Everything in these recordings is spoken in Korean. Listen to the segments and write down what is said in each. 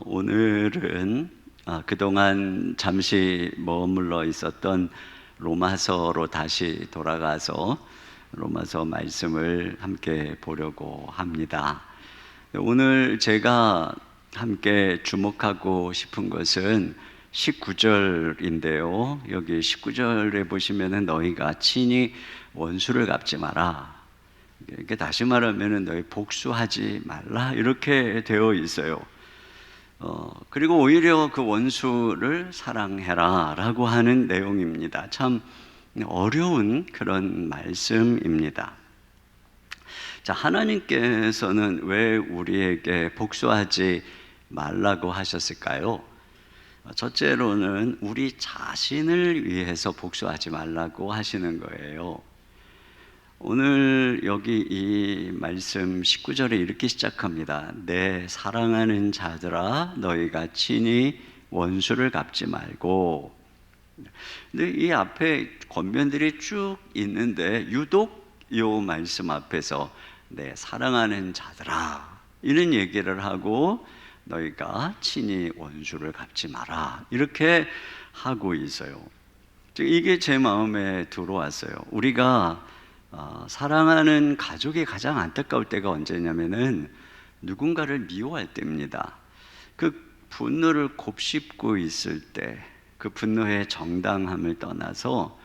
오늘은 그동안 잠시 머물러 있었던 로마서로 다시 돌아가서 로마서 말씀을 함께 보려고 합니다. 오늘 제가 함께 주목하고 싶은 것은 19절인데요. 여기 19절에 보시면은 너희가 친히 원수를 갚지 마라. 이게 다시 말하면은 너희 복수하지 말라 이렇게 되어 있어요. 그리고 오히려 그 원수를 사랑해라 라고 하는 내용입니다. 참 어려운 그런 말씀입니다. 자, 하나님께서는 왜 우리에게 복수하지 말라고 하셨을까요? 첫째로는 우리 자신을 위해서 복수하지 말라고 하시는 거예요. 오늘 여기 이 말씀 19절에 이렇게 시작합니다. 내 사랑하는 자들아 너희가 친히 원수를 갚지 말고. 근데 이 앞에 권면들이 쭉 있는데 유독 이 말씀 앞에서 내 사랑하는 자들아 이런 얘기를 하고 너희가 친히 원수를 갚지 마라 이렇게 하고 있어요. 이게 제 마음에 들어왔어요. 우리가 사랑하는 가족이 가장 안타까울 때가 언제냐면은 누군가를 미워할 때입니다. 그 분노를 곱씹고 있을 때 그 분노의 정당함을 떠나서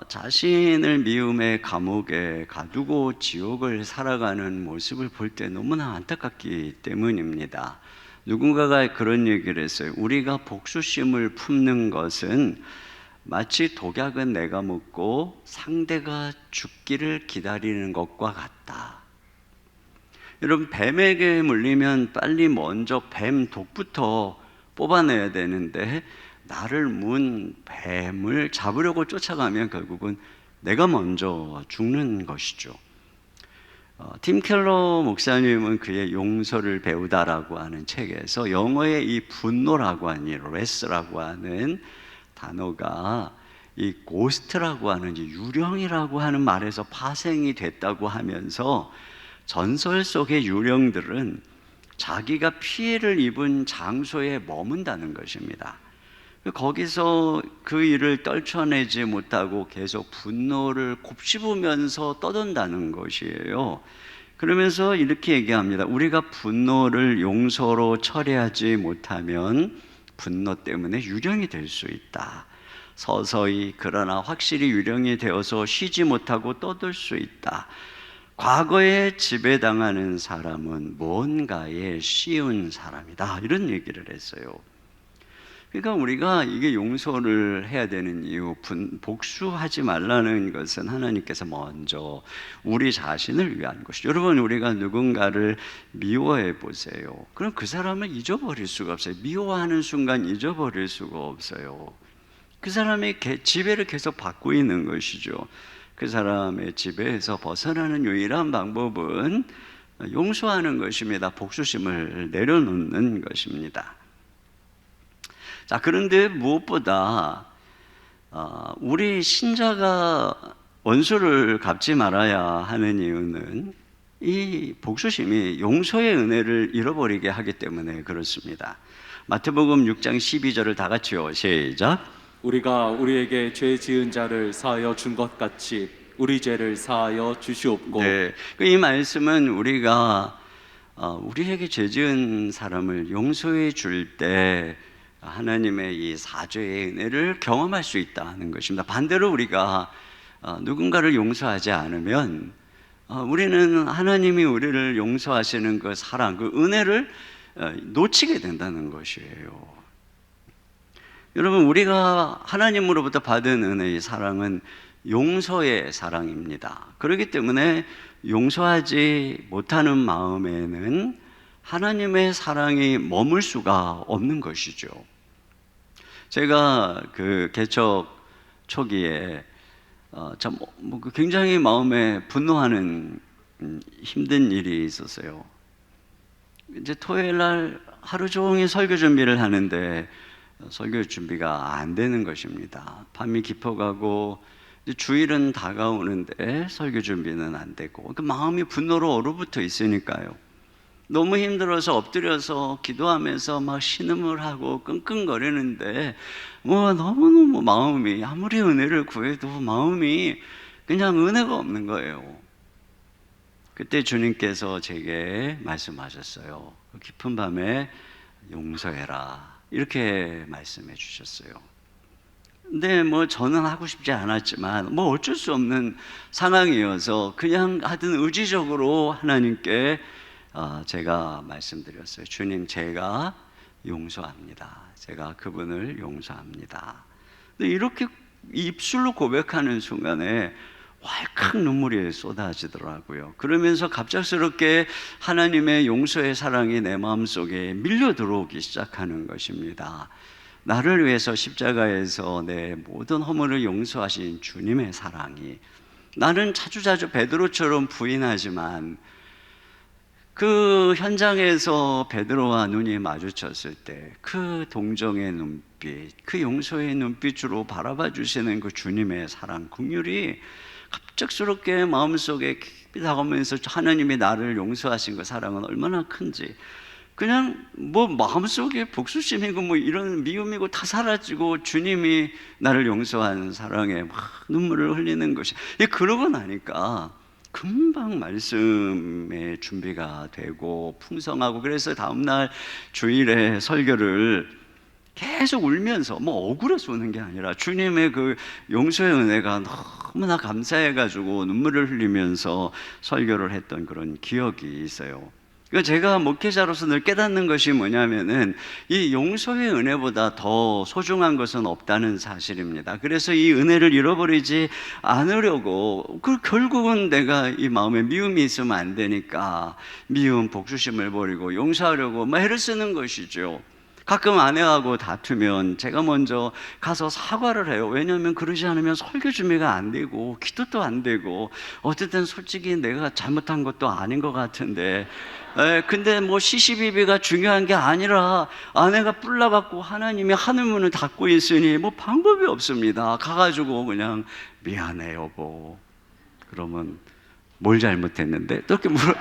자신을 미움의 감옥에 가두고 지옥을 살아가는 모습을 볼 때 너무나 안타깝기 때문입니다. 누군가가 그런 얘기를 했어요. 우리가 복수심을 품는 것은 마치 독약은 내가 먹고 상대가 죽기를 기다리는 것과 같다. 여러분, 뱀에게 물리면 빨리 먼저 뱀 독부터 뽑아내야 되는데 나를 문 뱀을 잡으려고 쫓아가면 결국은 내가 먼저 죽는 것이죠. 팀 켈러 목사님은 그의 용서를 배우다라고 하는 책에서 영어의 이 분노라고 하는 레스라고 하는 단어가 이 고스트라고 하는 이 유령이라고 하는 말에서 파생이 됐다고 하면서 전설 속의 유령들은 자기가 피해를 입은 장소에 머문다는 것입니다. 거기서 그 일을 떨쳐내지 못하고 계속 분노를 곱씹으면서 떠돈다는 것이에요. 그러면서 이렇게 얘기합니다. 우리가 분노를 용서로 처리하지 못하면 분노 때문에 유령이 될 수 있다. 서서히 그러나 확실히 유령이 되어서 쉬지 못하고 떠들 수 있다. 과거에 지배당하는 사람은 뭔가에 씌운 사람이다. 이런 얘기를 했어요. 그러니까 우리가 이게 용서를 해야 되는 이유, 복수하지 말라는 것은 하나님께서 먼저 우리 자신을 위한 것이죠. 여러분, 우리가 누군가를 미워해 보세요. 그럼 그 사람을 잊어버릴 수가 없어요. 미워하는 순간 잊어버릴 수가 없어요. 그 사람의 지배를 계속 받고 있는 것이죠. 그 사람의 지배에서 벗어나는 유일한 방법은 용서하는 것입니다. 복수심을 내려놓는 것입니다. 자, 그런데 무엇보다 우리 신자가 원수를 갚지 말아야 하는 이유는 이 복수심이 용서의 은혜를 잃어버리게 하기 때문에 그렇습니다. 마태복음 6장 12절을 다 같이요. 시작. 우리가 우리에게 죄 지은 자를 사하여 준 것 같이 우리 죄를 사하여 주시옵고. 네, 이 말씀은 우리가 우리에게 죄 지은 사람을 용서해 줄 때 하나님의 이 사죄의 은혜를 경험할 수 있다는 것입니다. 반대로 우리가 누군가를 용서하지 않으면 우리는 하나님이 우리를 용서하시는 그 사랑, 그 은혜를 놓치게 된다는 것이에요. 여러분, 우리가 하나님으로부터 받은 은혜의 사랑은 용서의 사랑입니다. 그렇기 때문에 용서하지 못하는 마음에는 하나님의 사랑이 머물 수가 없는 것이죠. 제가 그 개척 초기에 굉장히 마음에 분노하는 힘든 일이 있었어요. 이제 토요일 날 하루 종일 설교 준비를 하는데 설교 준비가 안 되는 것입니다. 밤이 깊어가고 주일은 다가오는데 설교 준비는 안 되고 그 마음이 분노로 얼어붙어 있으니까요. 너무 힘들어서 엎드려서 기도하면서 막 신음을 하고 끙끙거리는데 너무너무 마음이, 아무리 은혜를 구해도 마음이 그냥 은혜가 없는 거예요. 그때 주님께서 제게 말씀하셨어요. 그 깊은 밤에 용서해라, 이렇게 말씀해 주셨어요. 근데 저는 하고 싶지 않았지만 어쩔 수 없는 상황이어서 그냥 하여튼 의지적으로 하나님께 제가 말씀드렸어요. 주님, 제가 용서합니다. 제가 그분을 용서합니다. 근데 이렇게 입술로 고백하는 순간에 왈칵 눈물이 쏟아지더라고요. 그러면서 갑작스럽게 하나님의 용서의 사랑이 내 마음속에 밀려 들어오기 시작하는 것입니다. 나를 위해서 십자가에서 내 모든 허물을 용서하신 주님의 사랑이, 나는 자주자주 베드로처럼 부인하지만 그 현장에서 베드로와 눈이 마주쳤을 때 그 동정의 눈빛, 그 용서의 눈빛으로 바라봐 주시는 그 주님의 사랑, 긍휼이 갑작스럽게 마음속에 깊이 다가오면서 하나님이 나를 용서하신 그 사랑은 얼마나 큰지, 그냥 마음속에 복수심이고 이런 미움이고 다 사라지고 주님이 나를 용서한 사랑에 막 눈물을 흘리는 것이, 그러고 나니까 금방 말씀의 준비가 되고 풍성하고, 그래서 다음날 주일에 설교를 계속 울면서 억울해서 우는 게 아니라 주님의 그 용서의 은혜가 너무나 감사해가지고 눈물을 흘리면서 설교를 했던 그런 기억이 있어요. 제가 목회자로서 늘 깨닫는 것이 뭐냐면은 이 용서의 은혜보다 더 소중한 것은 없다는 사실입니다. 그래서 이 은혜를 잃어버리지 않으려고, 결국은 내가 이 마음에 미움이 있으면 안 되니까 미움, 복수심을 버리고 용서하려고 애를 쓰는 것이죠. 가끔 아내하고 다투면 제가 먼저 가서 사과를 해요. 왜냐하면 그러지 않으면 설교 준비가 안 되고 기도도 안 되고, 어쨌든 솔직히 내가 잘못한 것도 아닌 것 같은데, 근데 시시비비가 중요한 게 아니라 아내가 뿔나갖고 하나님이 하늘문을 닫고 있으니 방법이 없습니다. 가가지고 그냥 미안해 여보, 그러면 뭘 잘못했는데? 또 이렇게 물어.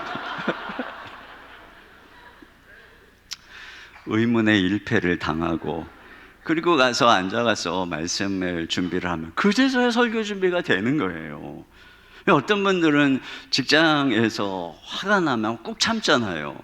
의문의 일패를 당하고, 그리고 가서 앉아가서 말씀을 준비를 하면 그제서야 설교 준비가 되는 거예요. 어떤 분들은 직장에서 화가 나면 꾹 참잖아요.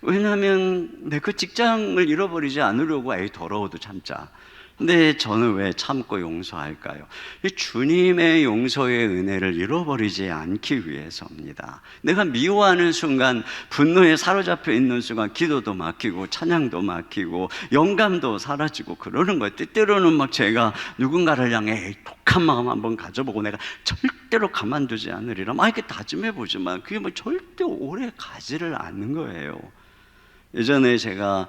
왜냐하면 내 그 직장을 잃어버리지 않으려고 더러워도 참자. 근데 저는 왜 참고 용서할까요? 주님의 용서의 은혜를 잃어버리지 않기 위해서입니다. 내가 미워하는 순간, 분노에 사로잡혀 있는 순간 기도도 막히고 찬양도 막히고 영감도 사라지고 그러는 거예요. 때때로는 제가 누군가를 향해 독한 마음 한번 가져보고 내가 절대로 가만두지 않으리라 이렇게 다짐해보지만 그게 절대 오래 가지를 않는 거예요. 예전에 제가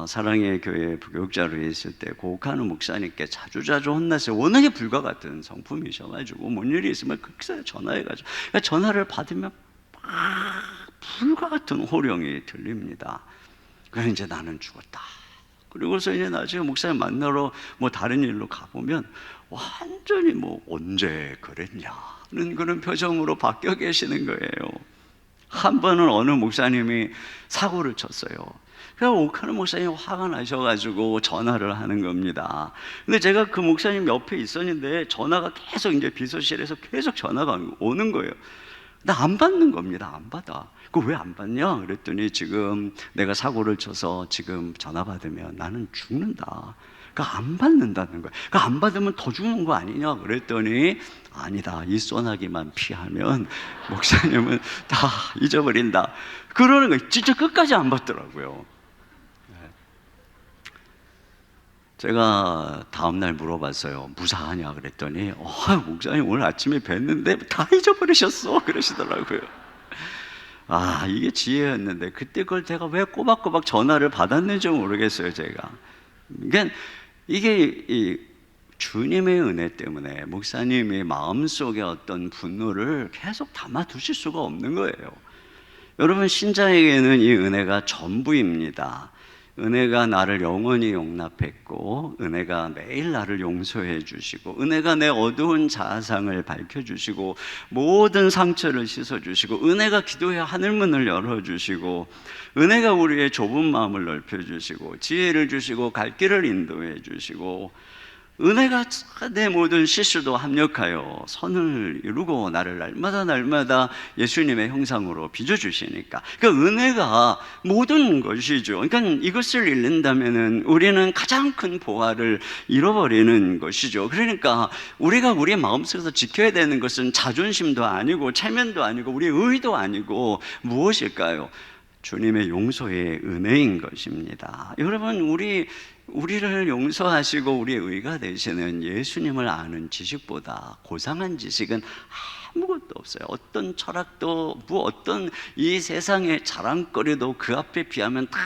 사랑의 교회 부교육자로 있을 때 고욱하는 목사님께 자주자주 혼났어요. 워낙에 불과 같은 성품이셔가지고 뭔 일이 있으면 급사에 전화해가지고, 전화를 받으면 막 불과 같은 호령이 들립니다. 그래서 이제 나는 죽었다. 그리고서 이제 나중에 목사님 만나러 다른 일로 가보면 완전히 언제 그랬냐는 그런 표정으로 바뀌어 계시는 거예요. 한 번은 어느 목사님이 사고를 쳤어요. 그래서 오카는 목사님이 화가 나셔가지고 전화를 하는 겁니다. 근데 제가 그 목사님 옆에 있었는데 전화가 계속 이제 비서실에서 계속 전화가 오는 거예요. 나 안 받는 겁니다. 안 받아. 그 왜 안 받냐? 그랬더니 지금 내가 사고를 쳐서 지금 전화 받으면 나는 죽는다. 안 받는다는 거예요. 안 받으면 더 죽는 거 아니냐? 그랬더니 아니다. 이 소나기만 피하면 목사님은 다 잊어버린다. 그러는 거예요. 진짜 끝까지 안 받더라고요. 제가 다음날 물어봤어요. 무사하냐? 그랬더니 목사님 오늘 아침에 뵀는데 다 잊어버리셨어. 그러시더라고요. 이게 지혜였는데 그때 그걸 제가 왜 꼬박꼬박 전화를 받았는지 모르겠어요. 제가. 그러니까 이게 이 주님의 은혜 때문에 목사님의 마음속에 어떤 분노를 계속 담아두실 수가 없는 거예요. 여러분, 신자에게는 이 은혜가 전부입니다. 은혜가 나를 영원히 용납했고, 은혜가 매일 나를 용서해 주시고, 은혜가 내 어두운 자아상을 밝혀주시고, 모든 상처를 씻어주시고, 은혜가 기도의 하늘문을 열어주시고, 은혜가 우리의 좁은 마음을 넓혀주시고, 지혜를 주시고, 갈 길을 인도해 주시고, 은혜가 내 모든 실수도 합력하여 선을 이루고 나를 날마다 예수님의 형상으로 빚어주시니까, 그 은혜가 모든 것이죠. 그러니까 이것을 잃는다면 우리는 가장 큰 보화를 잃어버리는 것이죠. 그러니까 우리가 우리 마음속에서 지켜야 되는 것은 자존심도 아니고 체면도 아니고 우리의 의도 아니고 무엇일까요? 주님의 용서의 은혜인 것입니다. 여러분, 우리를 용서하시고 우리의 의가 되시는 예수님을 아는 지식보다 고상한 지식은 아무것도 없어요. 어떤 철학도 어떤 이 세상의 자랑거리도 그 앞에 비하면 다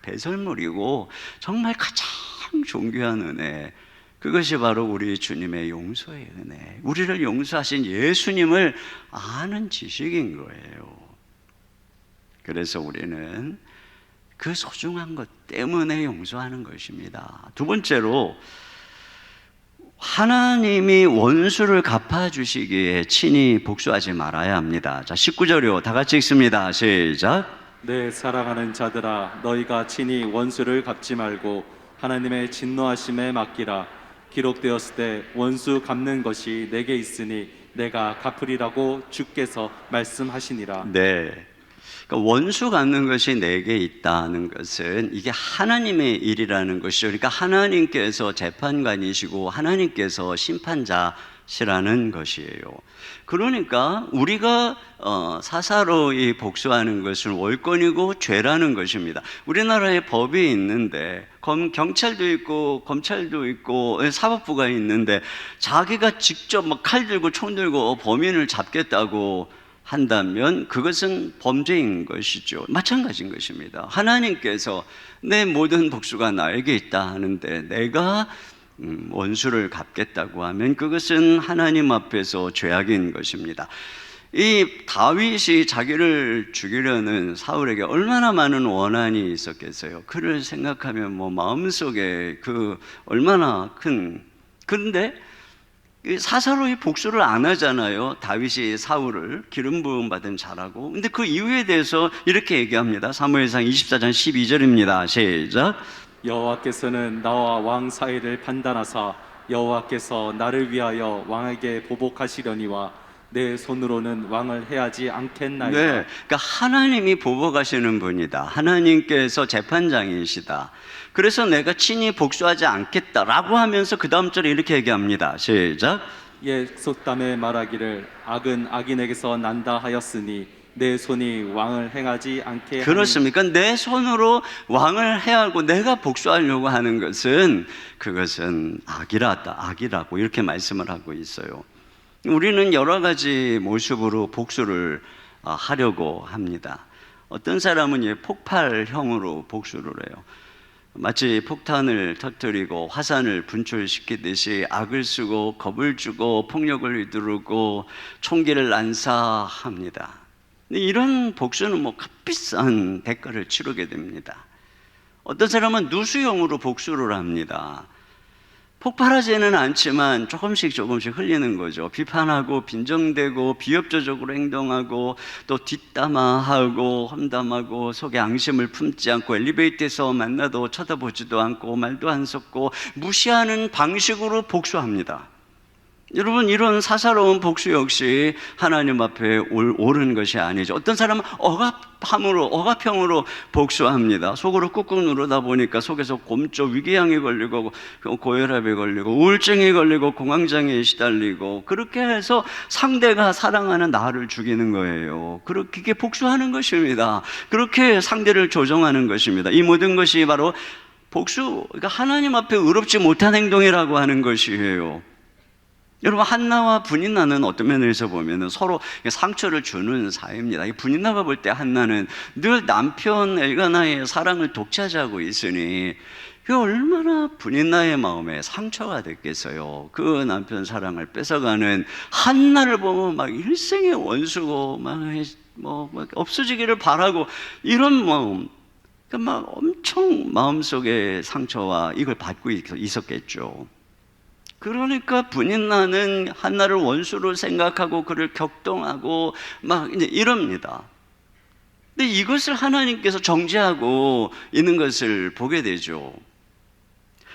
배설물이고, 정말 가장 존귀한 은혜, 그것이 바로 우리 주님의 용서의 은혜, 우리를 용서하신 예수님을 아는 지식인 거예요. 그래서 우리는 그 소중한 것 때문에 용서하는 것입니다. 두 번째로, 하나님이 원수를 갚아주시기에 친히 복수하지 말아야 합니다. 자, 19절이요. 다 같이 읽습니다. 시작. 내 사랑하는 자들아, 너희가 친히 원수를 갚지 말고 하나님의 진노하심에 맡기라. 기록되었을 때 원수 갚는 것이 내게 있으니 내가 갚으리라고 주께서 말씀하시니라. 네. 그러니까 원수 갚는 것이 내게 있다는 것은 이게 하나님의 일이라는 것이죠. 그러니까 하나님께서 재판관이시고 하나님께서 심판자시라는 것이에요. 그러니까 우리가 사사로이 복수하는 것은 월권이고 죄라는 것입니다. 우리나라에 법이 있는데 경찰도 있고 검찰도 있고 사법부가 있는데, 자기가 직접 막 칼 들고 총 들고 범인을 잡겠다고 한다면 그것은 범죄인 것이죠. 마찬가지인 것입니다. 하나님께서 내 모든 복수가 나에게 있다 하는데 내가 원수를 갚겠다고 하면 그것은 하나님 앞에서 죄악인 것입니다. 이 다윗이 자기를 죽이려는 사울에게 얼마나 많은 원한이 있었겠어요. 그를 생각하면 마음속에 얼마나 큰, 그런데 사사로이 복수를 안 하잖아요. 다윗이 사울을 기름 부음 받은 자라고. 근데 그 이유에 대해서 이렇게 얘기합니다. 사무엘상 24장 12절입니다. 시작. 여호와께서는 나와 왕 사이를 판단하사 여호와께서 나를 위하여 왕에게 보복하시려니와 내 손으로는 왕을 해하지 않겠나이다. 네, 그러니까 하나님이 보복하시는 분이다. 하나님께서 재판장이시다. 그래서 내가 친히 복수하지 않겠다라고 하면서 그 다음 절에 이렇게 얘기합니다. 시작. 옛 속담에 말하기를 악은 악인에게서 난다 하였으니 내 손이 왕을 행하지 않게 하니. 그렇습니까? 내 손으로 왕을 해하고 내가 복수하려고 하는 것은 그것은 악이라고 이렇게 말씀을 하고 있어요. 우리는 여러 가지 모습으로 복수를 하려고 합니다. 어떤 사람은 폭발형으로 복수를 해요. 마치 폭탄을 터뜨리고 화산을 분출시키듯이 악을 쓰고 겁을 주고 폭력을 휘두르고 총기를 난사합니다. 이런 복수는 값비싼 대가를 치르게 됩니다. 어떤 사람은 누수형으로 복수를 합니다. 폭발하지는 않지만 조금씩 흘리는 거죠. 비판하고 빈정대고 비협조적으로 행동하고 또 뒷담화하고 험담하고 속에 앙심을 품지 않고 엘리베이터에서 만나도 쳐다보지도 않고 말도 안 섞고 무시하는 방식으로 복수합니다. 여러분, 이런 사사로운 복수 역시 하나님 앞에 옳은 것이 아니죠. 어떤 사람은 억압형으로 복수합니다. 속으로 꾹꾹 누르다 보니까 속에서 곰조 위궤양이 걸리고 고혈압이 걸리고 우울증이 걸리고 공황장애에 시달리고, 그렇게 해서 상대가 사랑하는 나를 죽이는 거예요. 그렇게 복수하는 것입니다. 그렇게 상대를 조종하는 것입니다. 이 모든 것이 바로 복수, 그러니까 하나님 앞에 의롭지 못한 행동이라고 하는 것이에요. 여러분, 한나와 브니나는 어떤 면에서 보면 서로 상처를 주는 사이입니다. 브니나가 볼 때 한나는 늘 남편 엘가나의 사랑을 독차지하고 있으니 그 얼마나 브니나의 마음에 상처가 됐겠어요. 그 남편 사랑을 뺏어가는 한나를 보면 막 일생의 원수고 막 없어지기를 바라고, 이런 마음. 막 엄청 마음속에 상처와 이걸 받고 있었겠죠. 그러니까 분인나는 한나를 원수로 생각하고 그를 격동하고 막 이제 이럽니다. 근데 이것을 하나님께서 정죄하고 있는 것을 보게 되죠.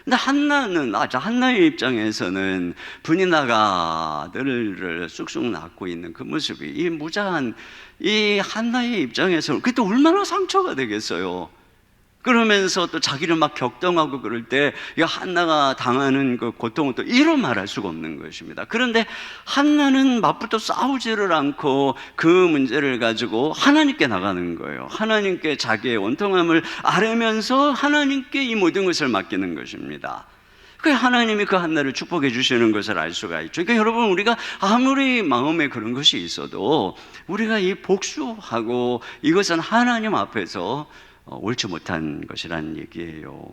근데 한나의 입장에서는 분인나가 아들을 쑥쑥 낳고 있는 그 모습이, 이 무자한 이 한나의 입장에서는 그때 얼마나 상처가 되겠어요. 그러면서 또 자기를 막 격동하고 그럴 때 이 한나가 당하는 그 고통은 또 이루 말할 수가 없는 것입니다. 그런데 한나는 맞붙어 싸우지를 않고 그 문제를 가지고 하나님께 나가는 거예요. 하나님께 자기의 원통함을 아뢰면서 하나님께 이 모든 것을 맡기는 것입니다. 그 하나님이 그 한나를 축복해 주시는 것을 알 수가 있죠. 그러니까 여러분, 우리가 아무리 마음에 그런 것이 있어도 우리가 이 복수하고 이것은 하나님 앞에서 옳지 못한 것이라는 얘기예요.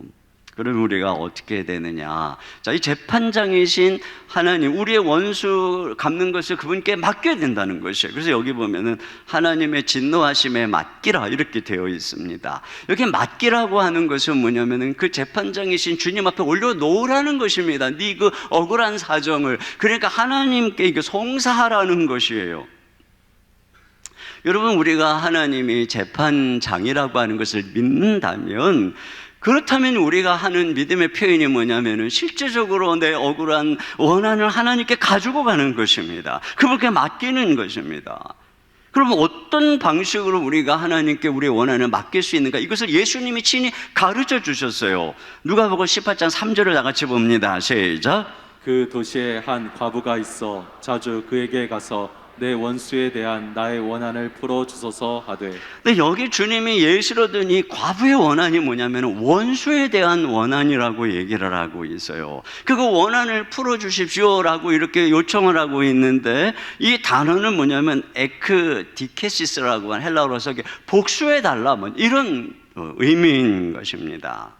그럼 우리가 어떻게 되느냐? 자, 이 재판장이신 하나님, 우리의 원수 갚는 것을 그분께 맡겨야 된다는 것이에요. 그래서 여기 보면은 하나님의 진노하심에 맡기라 이렇게 되어 있습니다. 여기 맡기라고 하는 것은 뭐냐면은 그 재판장이신 주님 앞에 올려놓으라는 것입니다. 네 그 억울한 사정을, 그러니까 하나님께 이거 송사하라는 것이에요. 여러분, 우리가 하나님이 재판장이라고 하는 것을 믿는다면, 그렇다면 우리가 하는 믿음의 표현이 뭐냐면은 실제적으로 내 억울한 원한을 하나님께 가지고 가는 것입니다. 그분께 맡기는 것입니다. 그러면 어떤 방식으로 우리가 하나님께 우리의 원한을 맡길 수 있는가? 이것을 예수님이 친히 가르쳐 주셨어요. 누가복음 18장 3절을 다 같이 봅니다. 시작. 그 도시에 한 과부가 있어 자주 그에게 가서 내 원수에 대한 나의 원한을 풀어주소서 하되. 근데 여기 주님이 예시로 든 이 과부의 원한이 뭐냐면 원수에 대한 원한이라고 얘기를 하고 있어요. 그 원한을 풀어주십시오라고 이렇게 요청을 하고 있는데, 이 단어는 뭐냐면 에크디케시스라고 하는 헬라어로서 복수해달라, 뭐 이런 의미인 것입니다.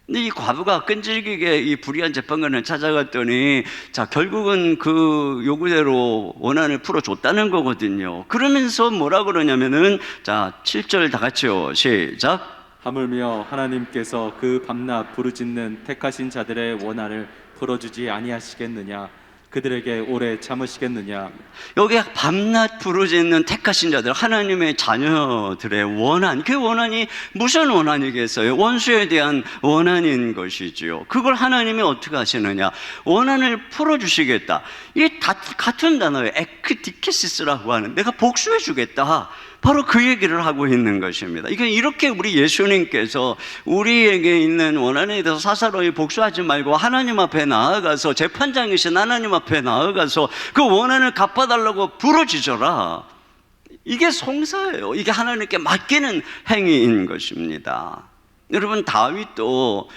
근데 이 과부가 끈질기게 이 불의한 재판관을 찾아갔더니, 자, 결국은 그 요구대로 원한을 풀어줬다는 거거든요. 그러면서 뭐라 그러냐면은, 자, 7절 다 같이요. 시작. 하물며 하나님께서 그 밤낮 부르짖는 택하신 자들의 원한을 풀어주지 아니하시겠느냐? 그들에게 오래 참으시겠느냐? 여기 밤낮 부르짖는 택하신 자들, 하나님의 자녀들의 원한, 그 원한이 무슨 원한이겠어요? 원수에 대한 원한인 것이지요. 그걸 하나님이 어떻게 하시느냐? 원한을 풀어주시겠다. 이 같은 단어예요. 에크디케시스라고 하는, 내가 복수해 주겠다. 바로 그 얘기를 하고 있는 것입니다. 이게 이렇게 우리 예수님께서 우리에게 있는 원한에 대해서 사사로이 복수하지 말고 하나님 앞에 나아가서, 재판장이신 하나님 앞에 나아가서 그 원한을 갚아달라고 부르짖어라. 이게 송사예요. 이게 하나님께 맡기는 행위인 것입니다. 여러분, 다윗도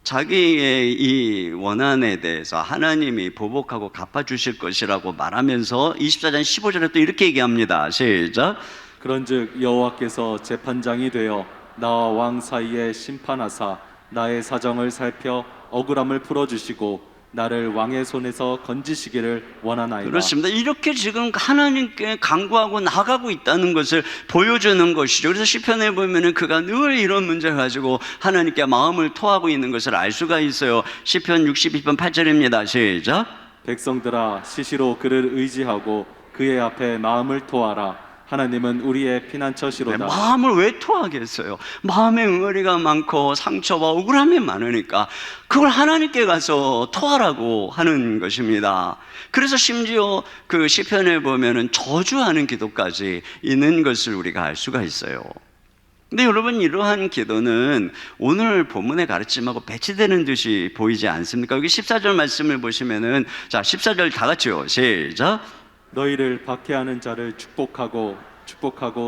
자기의 이 원한에 대해서 하나님이 보복하고 갚아주실 것이라고 말하면서 24장 15절에 또 이렇게 얘기합니다. 시작. 그런즉 여호와께서 재판장이 되어 나와 왕 사이에 심판하사 나의 사정을 살펴 억울함을 풀어주시고 나를 왕의 손에서 건지시기를 원하나이다. 그렇습니다. 이렇게 지금 하나님께 간구하고 나가고 있다는 것을 보여주는 것이죠. 그래서 시편에 보면은 그가 늘 이런 문제 가지고 하나님께 마음을 토하고 있는 것을 알 수가 있어요. 시편 62편 8절입니다. 시작. 백성들아 시시로 그를 의지하고 그의 앞에 마음을 토하라. 하나님은 우리의 피난처시로다. 네, 마음을 왜 토하겠어요? 마음에 응어리가 많고 상처와 억울함이 많으니까 그걸 하나님께 가서 토하라고 하는 것입니다. 그래서 심지어 그 시편에 보면은 저주하는 기도까지 있는 것을 우리가 알 수가 있어요. 근데 여러분, 이러한 기도는 오늘 본문의 가르침하고 배치되는 듯이 보이지 않습니까? 여기 14절 말씀을 보시면은, 자, 14절 다 같이요. 시작. 너희를 박해하는 자를 축복하고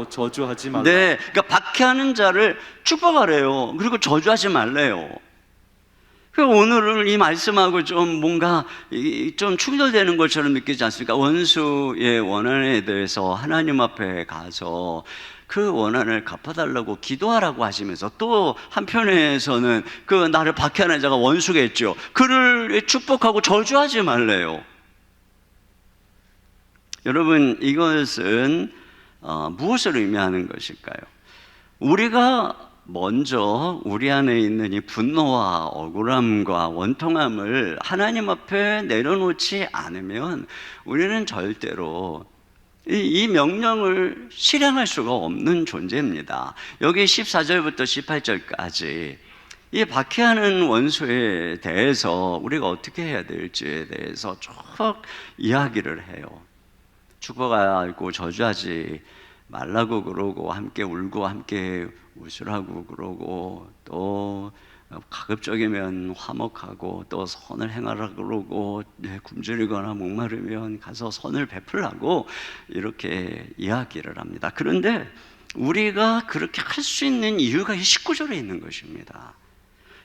저주하지 말라. 네, 그러니까 박해하는 자를 축복하래요. 그리고 저주하지 말래요. 오늘은 이 말씀하고 좀 뭔가 좀 충돌되는 것처럼 느끼지 않습니까? 원수의 원한에 대해서 하나님 앞에 가서 그 원한을 갚아달라고 기도하라고 하시면서, 또 한편에서는 그 나를 박해하는 자가 원수겠죠. 그를 축복하고 저주하지 말래요. 여러분, 이것은 무엇을 의미하는 것일까요? 우리가 먼저 우리 안에 있는 이 분노와 억울함과 원통함을 하나님 앞에 내려놓지 않으면 우리는 절대로 이 명령을 실행할 수가 없는 존재입니다. 여기 14절부터 18절까지 이 박해하는 원수에 대해서 우리가 어떻게 해야 될지에 대해서 쭉 이야기를 해요. 축복하고 저주하지 말라고 그러고, 함께 울고 함께 웃으라고 그러고, 또 가급적이면 화목하고, 또 선을 행하라 그러고, 굶주리거나 목마르면 가서 선을 베풀라고 이렇게 이야기를 합니다. 그런데 우리가 그렇게 할 수 있는 이유가 이 19절에 있는 것입니다.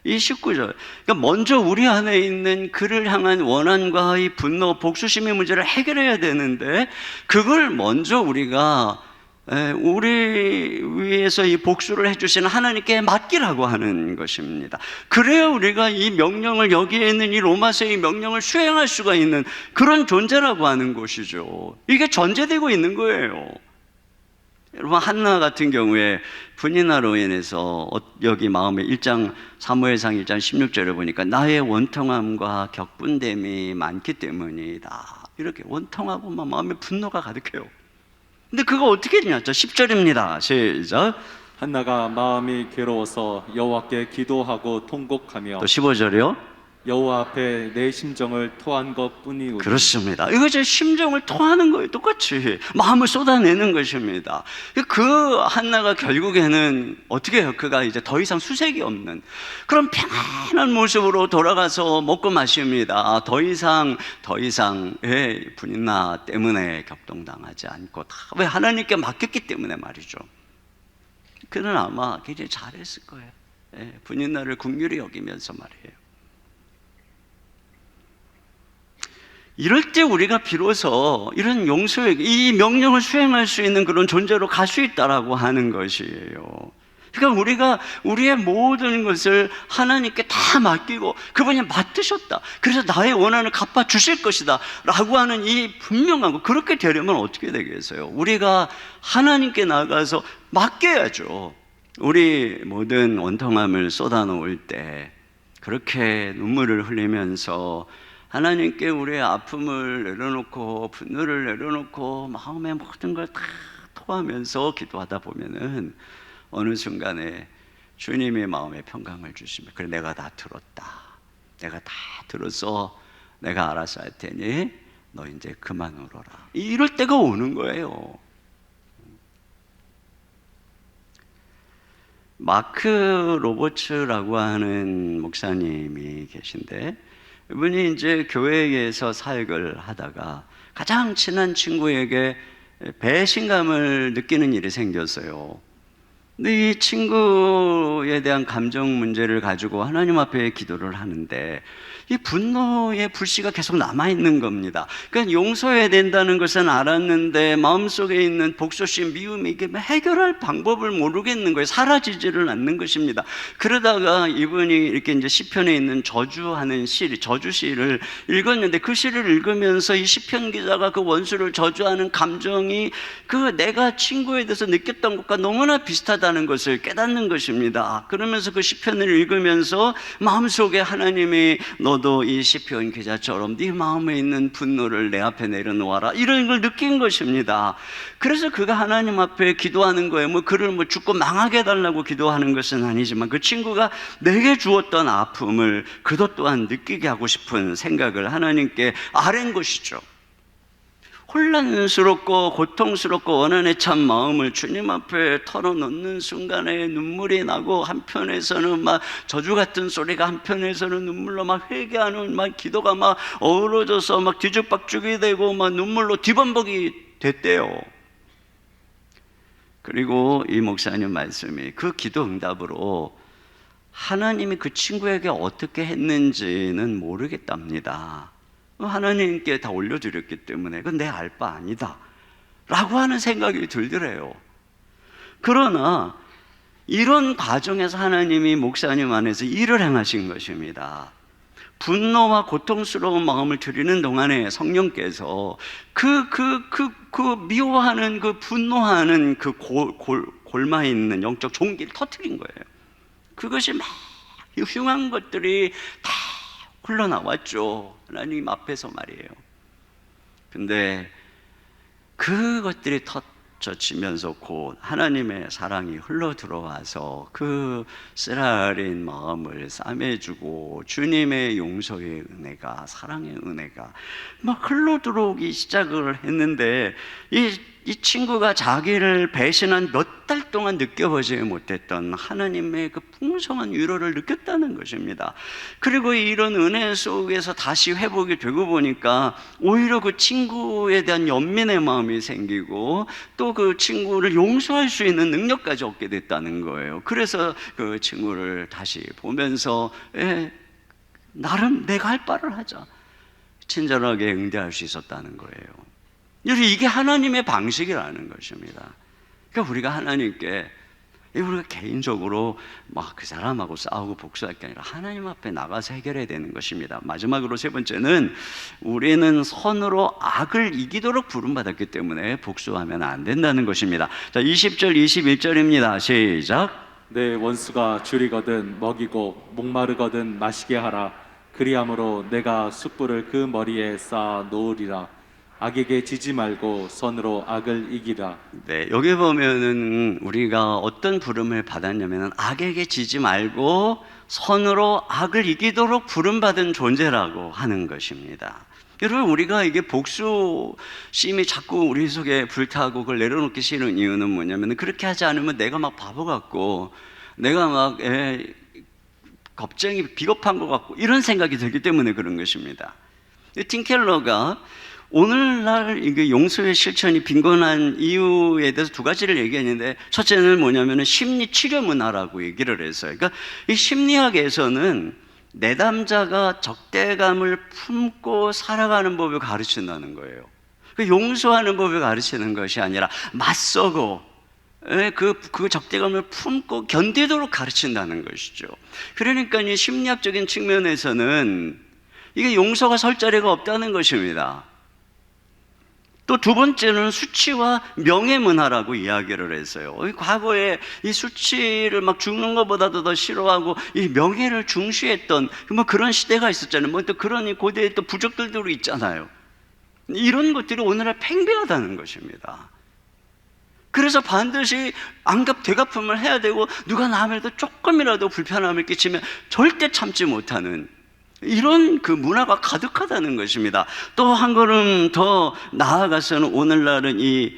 이 19절, 그러니까 먼저 우리 안에 있는 그를 향한 원한과 이 분노, 복수심의 문제를 해결해야 되는데, 그걸 먼저 우리가 우리 위해서 이 복수를 해주시는 하나님께 맡기라고 하는 것입니다. 그래야 우리가 이 명령을, 여기에 있는 이 로마서의 명령을 수행할 수가 있는 그런 존재라고 하는 것이죠. 이게 전제되고 있는 거예요. 여러분, 한나 같은 경우에 분인화로 인해서 여기 마음에 1장 사무엘상 1장 16절에 보니까 나의 원통함과 격분됨이 많기 때문이다. 이렇게 원통하고 마음에 분노가 가득해요. 근데 그거 어떻게 되냐? 10절입니다. 시작. 한나가 마음이 괴로워서 여호와께 기도하고 통곡하며 또 15절이요. 여호와 앞에 내 심정을 토한 것뿐이오니. 그렇습니다. 이거 제 심정을 토하는 거예요. 똑같이 마음을 쏟아내는 것입니다. 그 한나가 결국에는 어떻게 해요? 그가 이제 더 이상 수색이 없는 그런 편안한 모습으로 돌아가서 먹고 마십니다. 더 이상 분인나 때문에 격동당하지 않고 다 왜 하나님께 맡겼기 때문에 말이죠. 그는 아마 굉장히 잘했을 거예요. 분인나를 긍휼히 여기면서 말이에요. 이럴 때 우리가 비로소 이런 용서의 이 명령을 수행할 수 있는 그런 존재로 갈 수 있다라고 하는 것이에요. 그러니까 우리가 우리의 모든 것을 하나님께 다 맡기고 그분이 맡으셨다. 그래서 나의 원한을 갚아 주실 것이다 라고 하는 이 분명한 거, 그렇게 되려면 어떻게 되겠어요? 우리가 하나님께 나가서 맡겨야죠. 우리 모든 원통함을 쏟아놓을 때 그렇게 눈물을 흘리면서 하나님께 우리의 아픔을 내려놓고 분노를 내려놓고 마음의 모든 걸 다 토하면서 기도하다 보면은 어느 순간에 주님이 마음에 평강을 주시면, 그래 내가 다 들었다, 내가 다 들어서 내가 알아서 할 테니 너 이제 그만 울어라, 이럴 때가 오는 거예요. 마크 로버츠라고 하는 목사님이 계신데, 이분이 이제 교회에서 사역을 하다가 가장 친한 친구에게 배신감을 느끼는 일이 생겼어요. 근데 이 친구에 대한 감정 문제를 가지고 하나님 앞에 기도를 하는데 이 분노의 불씨가 계속 남아있는 겁니다. 그러니까 용서해야 된다는 것은 알았는데 마음속에 있는 복수심, 미움이 이게 해결할 방법을 모르겠는 거예요. 사라지지를 않는 것입니다. 그러다가 이분이 이렇게 이제 시편에 있는 저주하는 시, 저주시를 읽었는데, 그 시를 읽으면서 이 시편 기자가 그 원수를 저주하는 감정이 그 내가 친구에 대해서 느꼈던 것과 너무나 비슷하다는 것을 깨닫는 것입니다. 그러면서 그 시편을 읽으면서 마음속에 하나님이 너도 이 시편 기자처럼 네 마음에 있는 분노를 내 앞에 내려놓아라, 이런 걸 느낀 것입니다. 그래서 그가 하나님 앞에 기도하는 거예요. 그를 죽고 망하게 해달라고 기도하는 것은 아니지만 그 친구가 내게 주었던 아픔을 그도 또한 느끼게 하고 싶은 생각을 하나님께 아뢰는 것이죠. 혼란스럽고 고통스럽고 원한에 찬 마음을 주님 앞에 털어놓는 순간에 눈물이 나고, 한편에서는 막 저주 같은 소리가, 한편에서는 눈물로 막 회개하는 막 기도가 막 어우러져서 막 뒤죽박죽이 되고 막 눈물로 뒤범벅이 됐대요. 그리고 이 목사님 말씀이 그 기도 응답으로 하나님이 그 친구에게 어떻게 했는지는 모르겠답니다. 하나님께 다 올려드렸기 때문에 그건 내 알 바 아니다 라고 하는 생각이 들더래요. 그러나 이런 과정에서 하나님이 목사님 안에서 일을 행하신 것입니다. 분노와 고통스러운 마음을 드리는 동안에 성령께서 미워하는 분노하는 골마 있는 영적 종기를 터뜨린 거예요. 그것이 막 흉한 것들이 다 흘러나왔죠. 하나님 앞에서 말이에요. 근데 그것들이 터져지면서 곧 하나님의 사랑이 흘러 들어와서 그 쓰라린 마음을 싸매주고 주님의 용서의 은혜가, 사랑의 은혜가 막 흘러 들어오기 시작을 했는데 이 친구가 자기를 배신한 몇 달 동안 느껴보지 못했던 하나님의 그 풍성한 위로를 느꼈다는 것입니다. 그리고 이런 은혜 속에서 다시 회복이 되고 보니까 오히려 그 친구에 대한 연민의 마음이 생기고 또 그 친구를 용서할 수 있는 능력까지 얻게 됐다는 거예요. 그래서 그 친구를 다시 보면서 나름 내가 할 바를 하자, 친절하게 응대할 수 있었다는 거예요. 이게 하나님의 방식이라는 것입니다. 그러니까 우리가 하나님께, 우리가 개인적으로 막 그 사람하고 싸우고 복수할 게 아니라 하나님 앞에 나가서 해결해야 되는 것입니다. 마지막으로 세 번째는, 우리는 선으로 악을 이기도록 부름받았기 때문에 복수하면 안 된다는 것입니다. 자, 20절 21절입니다. 시작. 내 원수가 줄이거든 먹이고 목마르거든 마시게 하라. 그리함으로 내가 숯불을 그 머리에 쌓아 놓으리라. 악에게 지지 말고 선으로 악을 이기라. 네, 여기 보면은 우리가 어떤 부름을 받았냐면은 악에게 지지 말고 선으로 악을 이기도록 부름받은 존재라고 하는 것입니다. 여러분, 우리가 이게 복수심이 자꾸 우리 속에 불타고 그걸 내려놓기 싫은 이유는 뭐냐면, 그렇게 하지 않으면 내가 막 바보 같고 내가 막 겁쟁이 비겁한 것 같고 이런 생각이 들기 때문에 그런 것입니다. 팀 켈러가 오늘날 이게 용서의 실천이 빈곤한 이유에 대해서 두 가지를 얘기했는데, 첫째는 뭐냐면 심리 치료 문화라고 얘기를 했어요. 그러니까 이 심리학에서는 내담자가 적대감을 품고 살아가는 법을 가르친다는 거예요. 용서하는 법을 가르치는 것이 아니라 맞서고 그 적대감을 품고 견디도록 가르친다는 것이죠. 그러니까 이 심리학적인 측면에서는 이게 용서가 설 자리가 없다는 것입니다. 또 두 번째는 수치와 명예 문화라고 이야기를 했어요. 과거에 이 수치를 막 죽는 것보다도 더 싫어하고 이 명예를 중시했던 뭐 그런 시대가 있었잖아요. 뭐 또 그런 고대의 또 부족들도 있잖아요. 이런 것들이 오늘날 팽배하다는 것입니다. 그래서 반드시 안갚 되갚음을 해야 되고, 누가 남에도 조금이라도 불편함을 끼치면 절대 참지 못하는 이런 그 문화가 가득하다는 것입니다. 또 한 걸음 더 나아가서는 오늘날은 이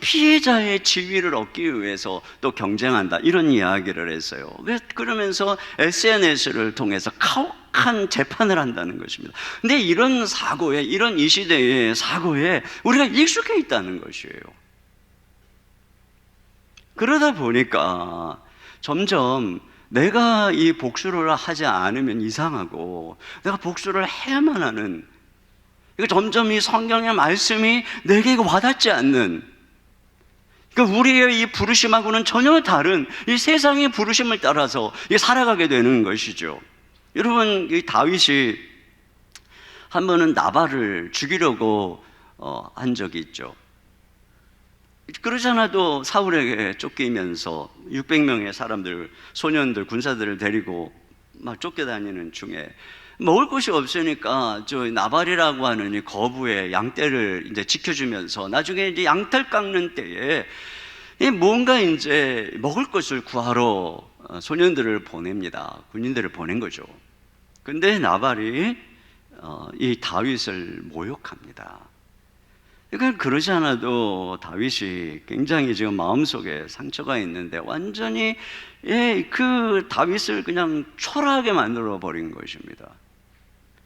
피해자의 지위를 얻기 위해서 또 경쟁한다, 이런 이야기를 했어요. 그러면서 SNS를 통해서 가혹한 재판을 한다는 것입니다. 근데 이런 사고에, 이런 이 시대의 사고에 우리가 익숙해 있다는 것이에요. 그러다 보니까 점점 내가 이 복수를 하지 않으면 이상하고 내가 복수를 해야만 하는, 점점 이 성경의 말씀이 내게 와닿지 않는, 그러니까 우리의 이 부르심하고는 전혀 다른 이 세상의 부르심을 따라서 살아가게 되는 것이죠. 여러분, 이 다윗이 한 번은 나발을 죽이려고 한 적이 있죠. 그러지 않아도 사울에게 쫓기면서 600명의 사람들, 소년들, 군사들을 데리고 막 쫓겨다니는 중에 먹을 것이 없으니까 저 나발이라고 하는 이 거부의 양떼를 이제 지켜주면서 나중에 이제 양털 깎는 때에 뭔가 이제 먹을 것을 구하러 소년들을 보냅니다. 군인들을 보낸 거죠. 근데 나발이 이 다윗을 모욕합니다. 그러니까 그러지 않아도 다윗이 굉장히 지금 마음속에 상처가 있는데 완전히 그 다윗을 그냥 초라하게 만들어 버린 것입니다.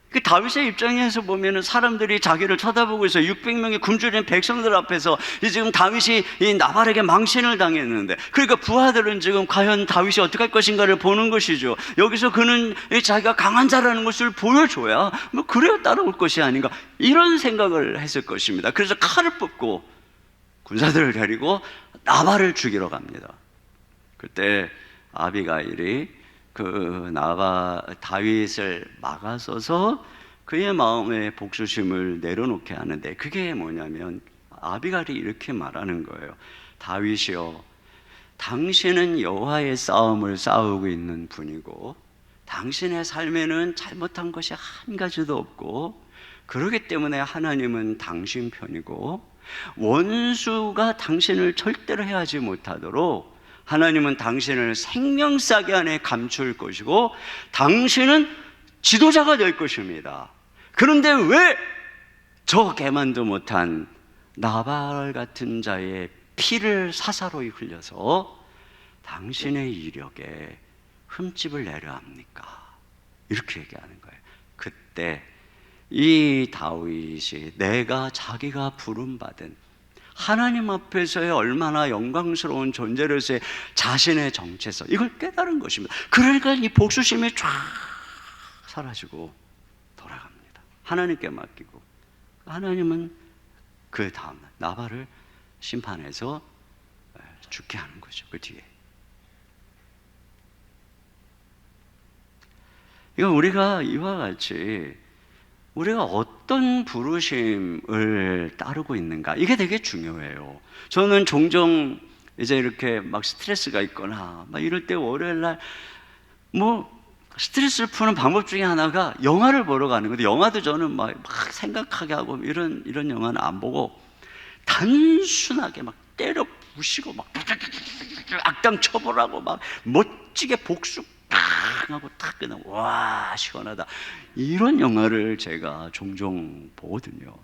그 다윗의 입장에서 보면은 사람들이 자기를 쳐다보고 있어요. 600명의 굶주린 백성들 앞에서 지금 다윗이 이 나발에게 망신을 당했는데, 그러니까 부하들은 지금 과연 다윗이 어떻게 할 것인가를 보는 것이죠. 여기서 그는 자기가 강한 자라는 것을 보여줘야 뭐 그래야 따라올 것이 아닌가, 이런 생각을 했을 것입니다. 그래서 칼을 뽑고 군사들을 데리고 나발을 죽이러 갑니다. 그때 아비가일이 그 다윗을 막아서서 그의 마음에 복수심을 내려놓게 하는데, 그게 뭐냐면 아비갈이 이렇게 말하는 거예요. 다윗이여, 당신은 여호와의 싸움을 싸우고 있는 분이고 당신의 삶에는 잘못한 것이 한 가지도 없고, 그렇기 때문에 하나님은 당신 편이고 원수가 당신을 절대로 해하지 못하도록 하나님은 당신을 생명싸개 안에 감출 것이고 당신은 지도자가 될 것입니다. 그런데 왜 저 개만도 못한 나발 같은 자의 피를 사사로이 흘려서 당신의 이력에 흠집을 내려 합니까? 이렇게 얘기하는 거예요. 그때 이 다윗이 자기가 부름받은 하나님 앞에서의 얼마나 영광스러운 존재로서의 자신의 정체성, 이걸 깨달은 것입니다. 그러니까 이 복수심이 쫙 사라지고 돌아갑니다. 하나님께 맡기고, 하나님은 그 다음 나발을 심판해서 죽게 하는 거죠. 그 뒤에. 이거 우리가 이와 같이 우리가 어떤 부르심을 따르고 있는가, 이게 되게 중요해요. 저는 종종 이제 이렇게 막 스트레스가 있거나 막 이럴 때 월요일 날 뭐 스트레스를 푸는 방법 중에 하나가 영화를 보러 가는 건데, 영화도 저는 막 생각하게 하고 이런 영화는 안 보고 단순하게 막 때려 부시고 막 악당 처벌하고 막 멋지게 복수 하고 딱 그냥 와 시원하다, 이런 영화를 제가 종종 보거든요.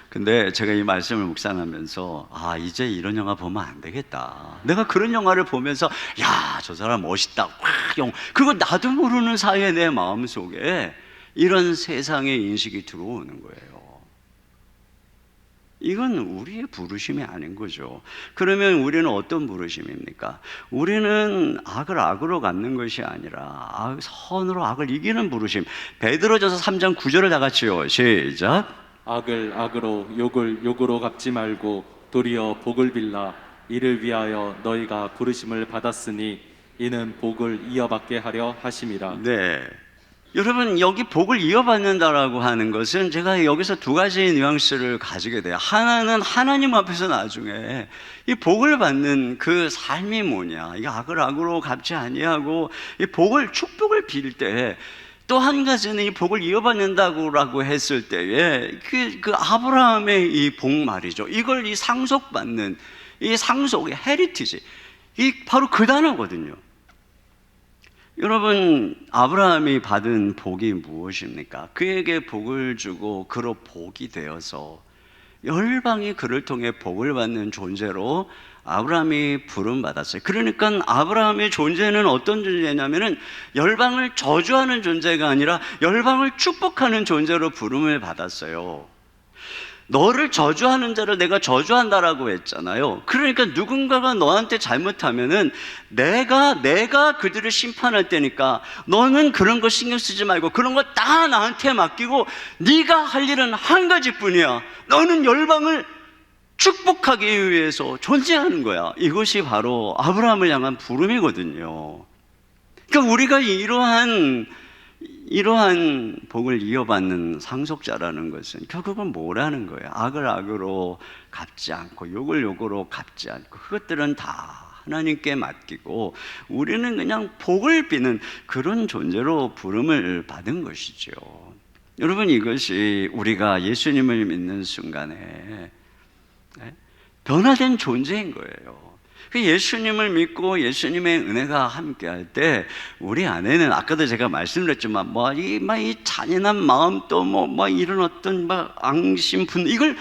근데 제가 이 말씀을 묵상하면서 이제 이런 영화 보면 안 되겠다. 내가 그런 영화를 보면서 야, 저 사람 멋있다, 그거 나도 모르는 사이에 내 마음속에 이런 세상의 인식이 들어오는 거예요. 이건 우리의 부르심이 아닌 거죠. 그러면 우리는 어떤 부르심입니까? 우리는 악을 악으로 갚는 것이 아니라 선으로 악을 이기는 부르심. 베드로전서 3장 9절을 다 같이요. 시작. 악을 악으로 욕을 욕으로 갚지 말고 도리어 복을 빌라. 이를 위하여 너희가 부르심을 받았으니 이는 복을 이어받게 하려 하심이라. 네. 여러분, 여기 복을 이어받는다라고 하는 것은 제가 여기서 두 가지 뉘앙스를 가지게 돼요. 하나는 하나님 앞에서 나중에 이 복을 받는 그 삶이 뭐냐, 이 악을 악으로 갚지 아니하고 이 축복을 빌 때, 또 한 가지는 이 복을 이어받는다고 했을 때에 그 아브라함의 이 복 말이죠. 이걸 이 상속받는, 이 상속의 헤리티지, 이 바로 그 단어거든요. 여러분, 아브라함이 받은 복이 무엇입니까? 그에게 복을 주고 그로 복이 되어서 열방이 그를 통해 복을 받는 존재로 아브라함이 부름받았어요. 그러니까 아브라함의 존재는 어떤 존재냐면은 열방을 저주하는 존재가 아니라 열방을 축복하는 존재로 부름을 받았어요. 너를 저주하는 자를 내가 저주한다라고 했잖아요. 그러니까 누군가가 너한테 잘못하면은 내가 그들을 심판할 때니까 너는 그런 거 신경 쓰지 말고 그런 거 다 나한테 맡기고 네가 할 일은 한 가지뿐이야. 너는 열방을 축복하기 위해서 존재하는 거야. 이것이 바로 아브라함을 향한 부름이거든요. 그러니까 우리가 이러한 복을 이어받는 상속자라는 것은 결국은 뭐라는 거예요? 악을 악으로 갚지 않고 욕을 욕으로 갚지 않고 그것들은 다 하나님께 맡기고 우리는 그냥 복을 비는 그런 존재로 부름을 받은 것이죠. 여러분, 이것이 우리가 예수님을 믿는 순간에 변화된 존재인 거예요. 예수님을 믿고 예수님의 은혜가 함께할 때 우리 안에는 아까도 제가 말씀드렸지만 이 잔인한 마음 또 이런 어떤 앙심 분노 이걸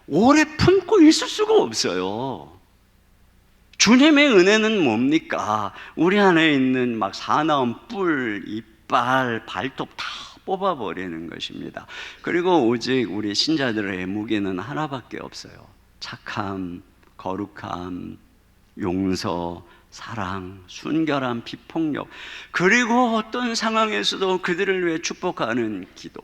오래 품고 있을 수가 없어요. 주님의 은혜는 뭡니까? 우리 안에 있는 사나운 뿔, 이빨, 발톱 다 뽑아버리는 것입니다. 그리고 오직 우리 신자들의 무게는 하나밖에 없어요. 착함, 거룩함, 용서, 사랑, 순결함, 비폭력, 그리고 어떤 상황에서도 그들을 위해 축복하는 기도.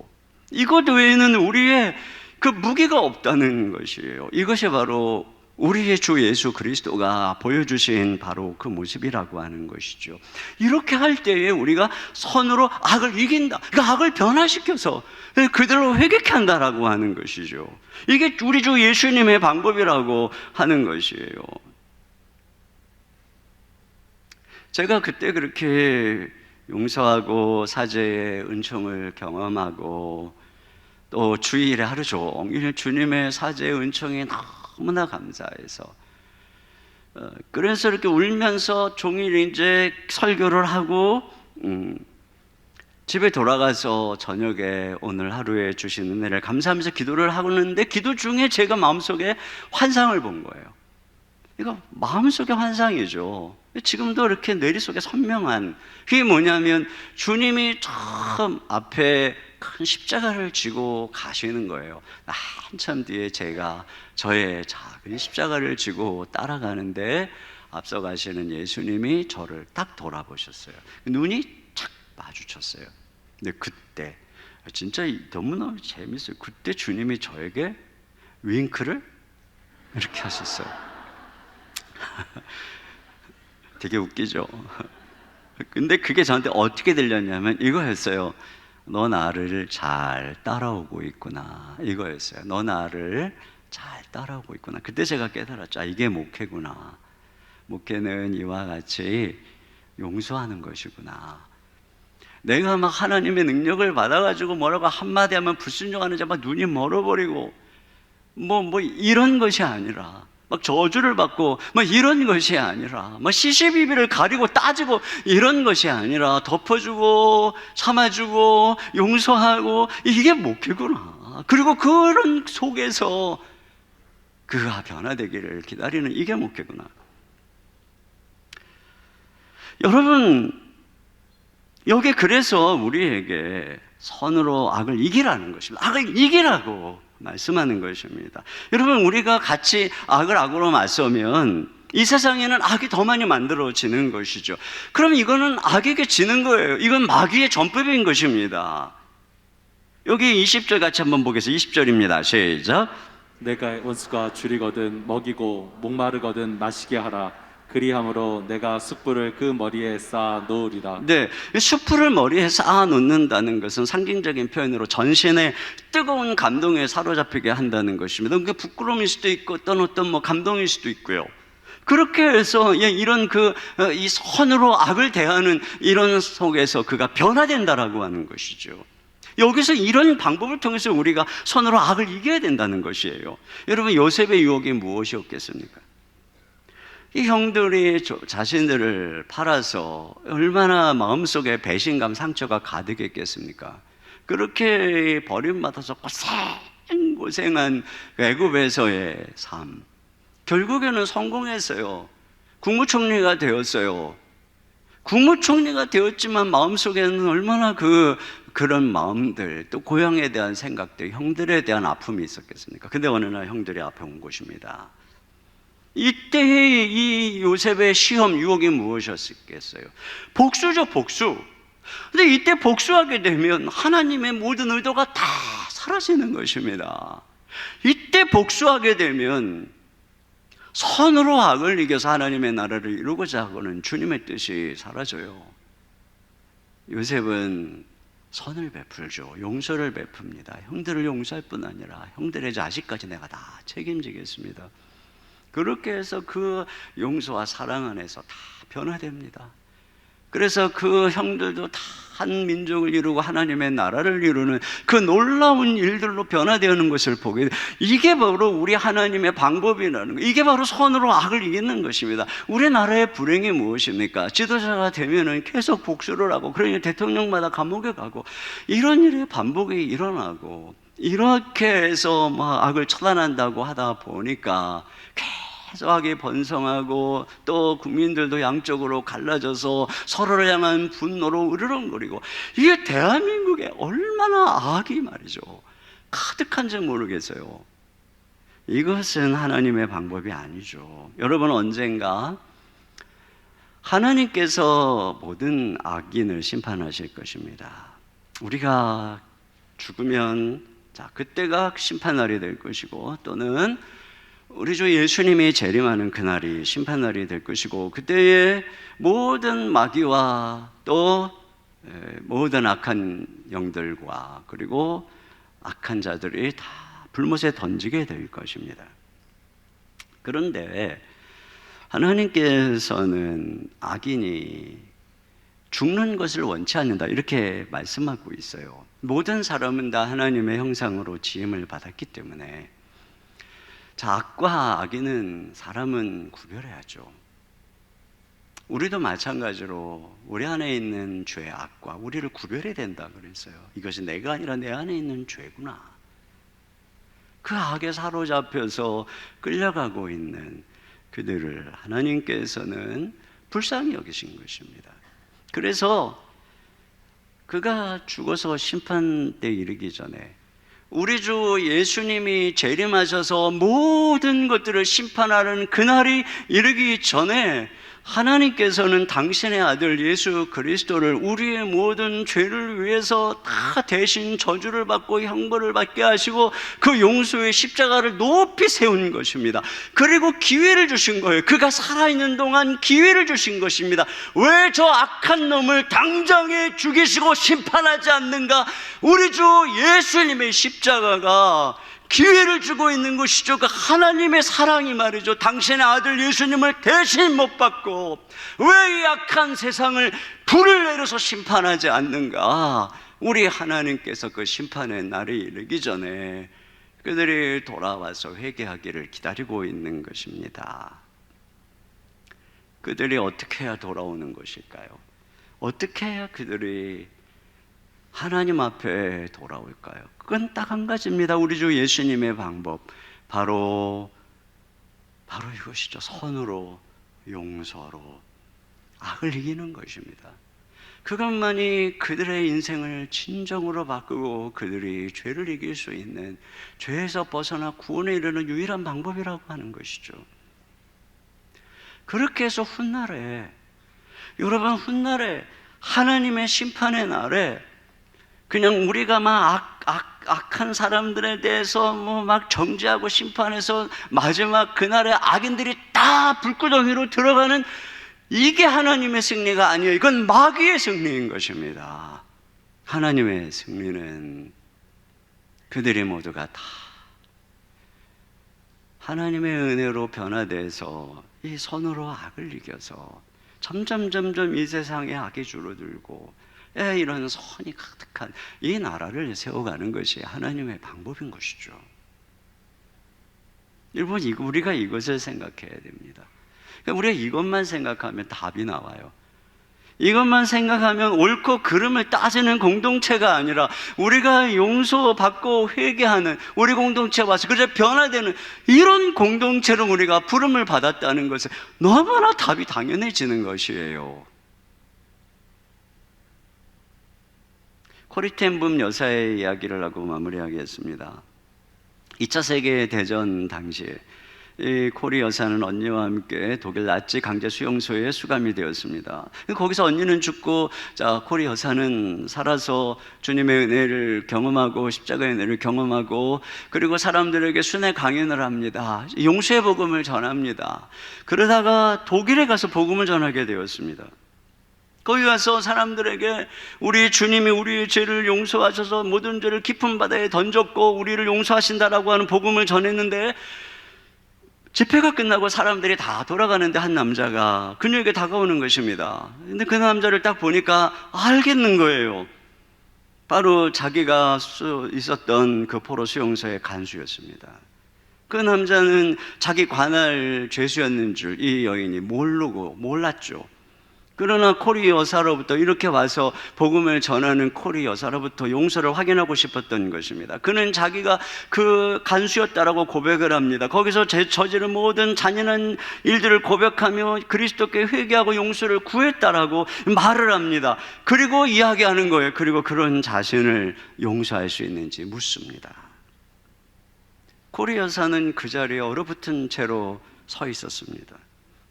이것 외에는 우리의 그 무기가 없다는 것이에요. 이것이 바로 우리의 주 예수 그리스도가 보여주신 바로 그 모습이라고 하는 것이죠. 이렇게 할 때에 우리가 선으로 악을 이긴다, 그러니까 악을 변화시켜서 그들로 회개케 한다라고 하는 것이죠. 이게 우리 주 예수님의 방법이라고 하는 것이에요. 제가 그때 그렇게 용서하고 사죄의 은총을 경험하고 또 주일에 하루 종일 주님의 사죄의 은총이 너무나 감사해서 그래서 이렇게 울면서 종일 이제 설교를 하고 집에 돌아가서 저녁에 오늘 하루에 주신 은혜를 감사하면서 기도를 하고 있는데 기도 중에 제가 마음속에 환상을 본 거예요. 이거 마음속의 환상이죠. 지금도 이렇게 뇌리 속에 선명한 그게 뭐냐면 주님이 처음 앞에 큰 십자가를 지고 가시는 거예요. 한참 뒤에 제가 저의 작은 십자가를 지고 따라가는데 앞서 가시는 예수님이 저를 딱 돌아보셨어요. 눈이 착 마주쳤어요. 근데 그때 진짜 너무너무 재밌어요. 그때 주님이 저에게 윙크를 이렇게 하셨어요. 되게 웃기죠. 근데 그게 저한테 어떻게 들렸냐면 이거였어요. 너 나를 잘 따라오고 있구나, 이거였어요. 너 나를 잘 따라오고 있구나. 그때 제가 깨달았죠. 아, 이게 목회구나. 목회는 이와 같이 용서하는 것이구나. 내가 막 하나님의 능력을 받아가지고 뭐라고 한마디 하면 불순종하는 자 막 눈이 멀어버리고 뭐 이런 것이 아니라 막 저주를 받고 막 이런 것이 아니라 막 시시비비를 가리고 따지고 이런 것이 아니라 덮어주고 참아주고 용서하고 이게 목회구나. 그리고 그런 속에서 그가 변화되기를 기다리는 이게 목회구나. 여러분, 여기 그래서 우리에게 선으로 악을 이기라는 것입니다. 악을 이기라고 말씀하는 것입니다. 여러분, 우리가 같이 악을 악으로 맞서면 이 세상에는 악이 더 많이 만들어지는 것이죠. 그럼 이거는 악에게 지는 거예요. 이건 마귀의 전법인 것입니다. 여기 20절 같이 한번 보겠습니다. 20절입니다. 시작. 내가 원수가 줄이거든 먹이고 목마르거든 마시게 하라. 그리함으로 내가 숯불을 그 머리에 쌓아 놓으리라. 네, 숯불을 머리에 쌓아 놓는다는 것은 상징적인 표현으로 전신의 뜨거운 감동에 사로잡히게 한다는 것입니다. 그게 부끄러움일 수도 있고 어떤 감동일 수도 있고요. 그렇게 해서 이런 이 선으로 악을 대하는 이런 속에서 그가 변화된다라고 하는 것이죠. 여기서 이런 방법을 통해서 우리가 선으로 악을 이겨야 된다는 것이에요. 여러분, 요셉의 유혹이 무엇이었겠습니까? 이 형들이 자신들을 팔아서 얼마나 마음속에 배신감, 상처가 가득했겠습니까? 그렇게 버림받아서 고생한 애굽에서의 삶, 결국에는 성공했어요. 국무총리가 되었어요. 국무총리가 되었지만 마음속에는 얼마나 그런 마음들, 또 고향에 대한 생각들, 형들에 대한 아픔이 있었겠습니까? 근데 어느 날 형들이 앞에 온 것입니다. 이때의 이 요셉의 시험, 유혹이 무엇이었겠어요? 복수죠, 복수. 근데 이때 복수하게 되면 하나님의 모든 의도가 다 사라지는 것입니다. 이때 복수하게 되면 선으로 악을 이겨서 하나님의 나라를 이루고자 하고는 주님의 뜻이 사라져요. 요셉은 선을 베풀죠. 용서를 베풉니다. 형들을 용서할 뿐 아니라 형들의 자식까지 내가 다 책임지겠습니다. 그렇게 해서 그 용서와 사랑 안에서 다 변화됩니다. 그래서 그 형들도 다 한 민족을 이루고 하나님의 나라를 이루는 그 놀라운 일들로 변화되는 것을 보게 돼요. 이게 바로 우리 하나님의 방법이라는 거예요. 이게 바로 선으로 악을 이기는 것입니다. 우리나라의 불행이 무엇입니까? 지도자가 되면은 계속 복수를 하고, 그러니 대통령마다 감옥에 가고, 이런 일의 반복이 일어나고, 이렇게 해서 막 악을 처단한다고 하다 보니까 계속 악이 번성하고, 또 국민들도 양쪽으로 갈라져서 서로를 향한 분노로 으르렁거리고, 이게 대한민국에 얼마나 악이 말이죠 가득한지 모르겠어요. 이것은 하나님의 방법이 아니죠. 여러분, 언젠가 하나님께서 모든 악인을 심판하실 것입니다. 우리가 죽으면 그때가 심판날이 될 것이고, 또는 우리 주 예수님이 재림하는 그날이 심판날이 될 것이고, 그때에 모든 마귀와 또 모든 악한 영들과 그리고 악한 자들이 다 불못에 던지게 될 것입니다. 그런데 하나님께서는 악인이 죽는 것을 원치 않는다, 이렇게 말씀하고 있어요. 모든 사람은 다 하나님의 형상으로 지음을 받았기 때문에, 자, 악과 악인은 사람은 구별해야죠. 우리도 마찬가지로 우리 안에 있는 죄의 악과 우리를 구별해야 된다 그랬어요. 이것이 내가 아니라 내 안에 있는 죄구나. 그 악에 사로잡혀서 끌려가고 있는 그들을 하나님께서는 불쌍히 여기신 것입니다. 그래서 그가 죽어서 심판대에 이르기 전에 우리 주 예수님이 재림하셔서 모든 것들을 심판하는 그날이 이르기 전에 하나님께서는 당신의 아들 예수 그리스도를 우리의 모든 죄를 위해서 다 대신 저주를 받고 형벌을 받게 하시고 그 용서의 십자가를 높이 세운 것입니다. 그리고 기회를 주신 거예요. 그가 살아있는 동안 기회를 주신 것입니다. 왜 저 악한 놈을 당장에 죽이시고 심판하지 않는가? 우리 주 예수님의 십자가가 기회를 주고 있는 것이죠. 그 하나님의 사랑이 말이죠. 당신의 아들 예수님을 대신 못 받고 왜 이 악한 세상을 불을 내려서 심판하지 않는가? 우리 하나님께서 그 심판의 날이 이르기 전에 그들이 돌아와서 회개하기를 기다리고 있는 것입니다. 그들이 어떻게 해야 돌아오는 것일까요? 어떻게 해야 그들이 하나님 앞에 돌아올까요? 그건 딱 한 가지입니다. 우리 주 예수님의 방법, 바로 이것이죠. 선으로, 용서로 악을 이기는 것입니다. 그것만이 그들의 인생을 진정으로 바꾸고 그들이 죄를 이길 수 있는, 죄에서 벗어나 구원에 이르는 유일한 방법이라고 하는 것이죠. 그렇게 해서 훗날에, 여러분, 훗날에 하나님의 심판의 날에 그냥 우리가 막 악한 사람들에 대해서 막 정죄하고 심판해서 마지막 그날에 악인들이 다 불구덩이로 들어가는, 이게 하나님의 승리가 아니에요. 이건 마귀의 승리인 것입니다. 하나님의 승리는 그들이 모두가 다 하나님의 은혜로 변화돼서 이 선으로 악을 이겨서 점점 이 세상에 악이 줄어들고 이런 선이 가득한 이 나라를 세워가는 것이 하나님의 방법인 것이죠. 여러분, 우리가 이것을 생각해야 됩니다. 우리가 이것만 생각하면 답이 나와요. 이것만 생각하면 옳고 그름을 따지는 공동체가 아니라 우리가 용서받고 회개하는 우리 공동체에 와서 그래서 변화되는 이런 공동체로 우리가 부름을 받았다는 것은 너무나 답이 당연해지는 것이에요. 코리텐붐 여사의 이야기를 하고 마무리하겠습니다. 2차 세계대전 당시에 이 코리 여사는 언니와 함께 독일 나치 강제 수용소에 수감이 되었습니다. 거기서 언니는 죽고, 자, 코리 여사는 살아서 주님의 은혜를 경험하고 십자가의 은혜를 경험하고, 그리고 사람들에게 순회 강연을 합니다. 용서의 복음을 전합니다. 그러다가 독일에 가서 복음을 전하게 되었습니다. 거기 가서 사람들에게 우리 주님이 우리의 죄를 용서하셔서 모든 죄를 깊은 바다에 던졌고 우리를 용서하신다라고 하는 복음을 전했는데, 집회가 끝나고 사람들이 다 돌아가는데 한 남자가 그녀에게 다가오는 것입니다. 근데 그 남자를 딱 보니까 알겠는 거예요. 바로 자기가 있었던 그 포로 수용소의 간수였습니다. 그 남자는 자기 관할 죄수였는 줄 이 여인이 몰랐죠. 그러나 코리 여사로부터 이렇게 와서 복음을 전하는 코리 여사로부터 용서를 확인하고 싶었던 것입니다. 그는 자기가 그 간수였다라고 고백을 합니다. 거기서 저지른 모든 잔인한 일들을 고백하며 그리스도께 회개하고 용서를 구했다라고 말을 합니다. 그리고 이야기하는 거예요. 그리고 그런 자신을 용서할 수 있는지 묻습니다. 코리 여사는 그 자리에 얼어붙은 채로 서 있었습니다.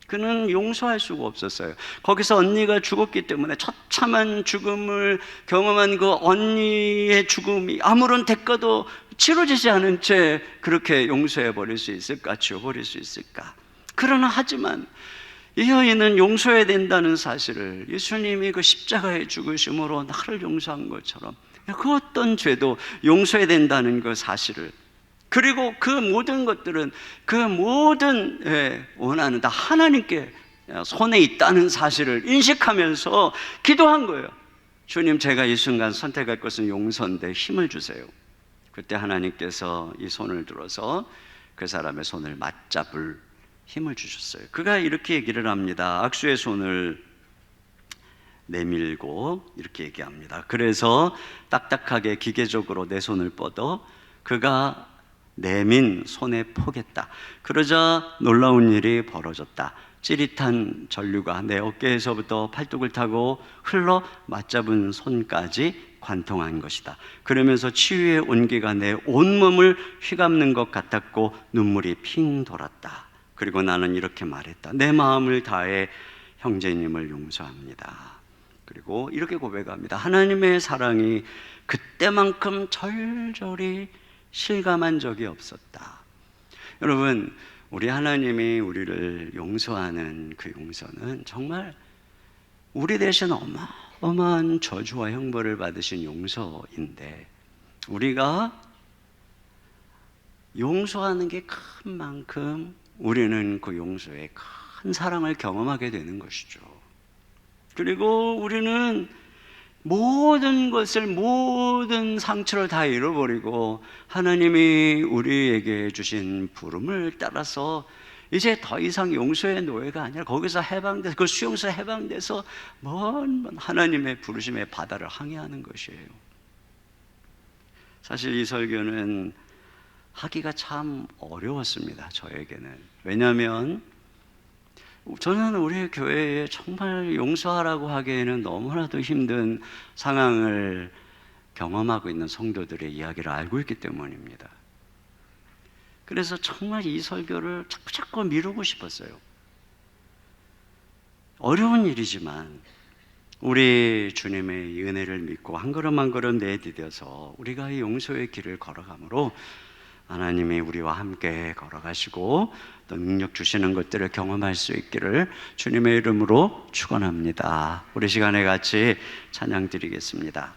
그는 용서할 수가 없었어요. 거기서 언니가 죽었기 때문에 처참한 죽음을 경험한 그 언니의 죽음이 아무런 대가도 치러지지 않은 채 그렇게 용서해 버릴 수 있을까? 지워버릴 수 있을까? 그러나 하지만 이 여인은 용서해야 된다는 사실을, 예수님이 그 십자가의 죽으심으로 나를 용서한 것처럼 그 어떤 죄도 용서해야 된다는 그 사실을, 그리고 그 모든 것들은, 그 모든 원한은 다 하나님께 손에 있다는 사실을 인식하면서 기도한 거예요. 주님, 제가 이 순간 선택할 것은 용서인데 힘을 주세요. 그때 하나님께서 이 손을 들어서 그 사람의 손을 맞잡을 힘을 주셨어요. 그가 이렇게 얘기를 합니다. 악수의 손을 내밀고 이렇게 얘기합니다. 그래서 딱딱하게 기계적으로 내 손을 뻗어 그가 내민 손에 포겠다. 그러자 놀라운 일이 벌어졌다. 찌릿한 전류가 내 어깨에서부터 팔뚝을 타고 흘러 맞잡은 손까지 관통한 것이다. 그러면서 치유의 온기가 내 온몸을 휘감는 것 같았고 눈물이 핑 돌았다. 그리고 나는 이렇게 말했다. 내 마음을 다해 형제님을 용서합니다. 그리고 이렇게 고백합니다. 하나님의 사랑이 그때만큼 절절히 실감한 적이 없었다. 여러분, 우리 하나님이 우리를 용서하는 그 용서는 정말 우리 대신 어마어마한 저주와 형벌을 받으신 용서인데, 우리가 용서하는 게 큰 만큼 우리는 그 용서의 큰 사랑을 경험하게 되는 것이죠. 그리고 우리는 모든 것을, 모든 상처를 다 잃어버리고 하나님이 우리에게 주신 부름을 따라서 이제 더 이상 용서의 노예가 아니라 거기서 해방돼서, 그 수용소에 해방돼서 먼 하나님의 부르심의 바다를 항해하는 것이에요. 사실 이 설교는 하기가 참 어려웠습니다, 저에게는. 왜냐하면 저는 우리 교회에 정말 용서하라고 하기에는 너무나도 힘든 상황을 경험하고 있는 성도들의 이야기를 알고 있기 때문입니다. 그래서 정말 이 설교를 자꾸 미루고 싶었어요. 어려운 일이지만 우리 주님의 은혜를 믿고 한 걸음 한 걸음 내디뎌서 우리가 이 용서의 길을 걸어가므로 하나님이 우리와 함께 걸어가시고 또 능력 주시는 것들을 경험할 수 있기를 주님의 이름으로 축원합니다. 우리 시간에 같이 찬양 드리겠습니다.